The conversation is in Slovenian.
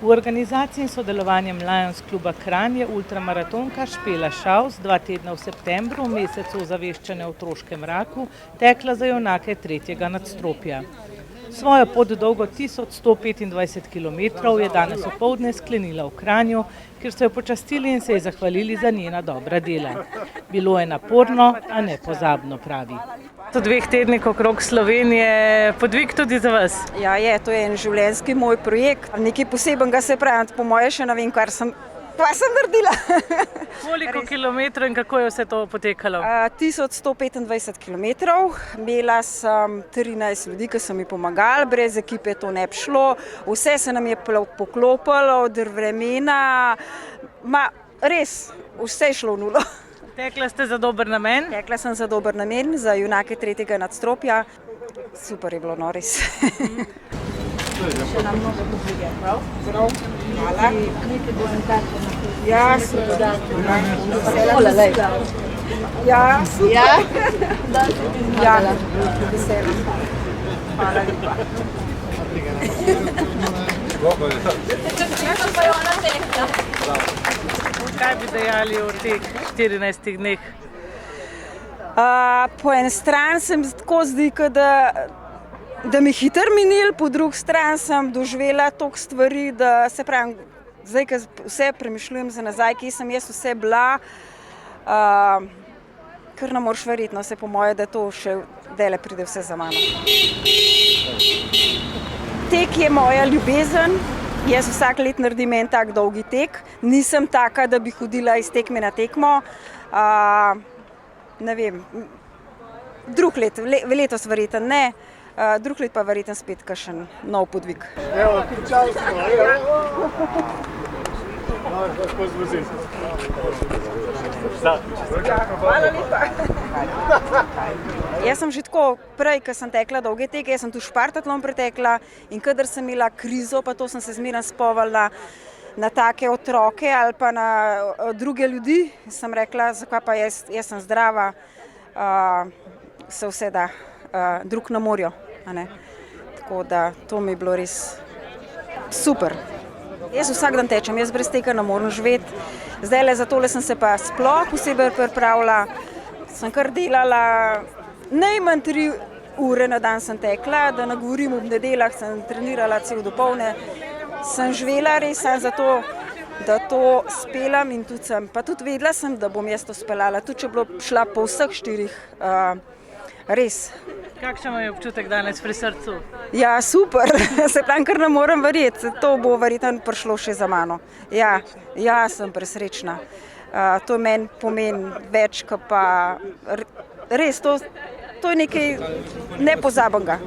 V organizaciji in sodelovanjem Lions kluba Kranj je ultramaratonka Špela Šavs 2 tedna v septembru, v mesecu ozaveščanja o otroškem raku, tekla za junake 3. nadstropja. Svojo pot dolgo 1125 kilometrov je danes opoldne sklenila v Kranju, kjer so jo počastili in se ji zahvalili za njena dobra dela. Bilo je naporno, a ne pozabno, pravi. Po 2 tednih okrog Slovenije podvig tudi za vas? Ja, to je en življenjski moj projekt. Nekaj posebenega se pravi, po moje še ne vem, kaj sem naredila. Koliko kilometrov in kako je vse to potekalo? 1125 kilometrov. Imela sem 13 ljudi, ki so mi pomagali, brez ekipe to ne bi šlo. Vse se nam je poklopilo od vremena. Res, vse je šlo v nulo. Tekla ste za dober namen? Tekla sem za dober namen, za junake 3. nadstropja. Super je bilo, no res. Še nam mnogo podvige, prav? Zdrav. Hvala. Ja, super. Hvala, lej. Ja, super. Ja, vesela. Hvala lepa. Kaj bi dejali v teh 14 dneh? Po eni strani se mi tako zdi, da mi hitro minil, po drugi strani sem doživela toliko stvari, da se pravim, zdaj, ko vse premišljujem za nazaj, kje sem jaz vse bila, kar ne moreš verjeti, no, se po moje, da to še dele pride vse za mano. Tek je moja ljubezen. Jaz vsak let naredim en tak dolgi tek. Nisem taka, da bi hodila iz tekme na tekmo. Ne vem, letos verjetno ne, drug let pa verjetno spet kakšen nov podvig. Evo, pričali smo, Hvala lepa. Jaz sem že tako prej, ko sem tekla dolge teke, jaz sem tu špartatlon pretekla in kadar sem imela krizo, pa to sem se zmeraj spomnila na take otroke ali pa na druge ljudi, sem rekla, zakaj pa jaz sem zdrava, se vse da, drug ne morajo. Tako da to mi je bilo res super. Jaz vsak dan tečem, jaz brez tega ne morem živeti. Zdajle za tole sem se pa sploh posebej pripravila. Sem kar delala, najmanj 3 ure na dan sem tekla, da ne govorim ob nedeljah, sem trenirala cel dopoldne. Sem živela res samo zato, da to spelam in tudi vedela sem, da bom jaz to speljala, tudi če bi šla po vseh 4, res. Kakšen je občutek danes pri srcu? Ja, super, se pravim, kar ne morem verjeti, to bo verjetno prišlo še za mano. Ja, sem presrečna. To meni pomeni več, kot pa res, to je nekaj nepozabenega.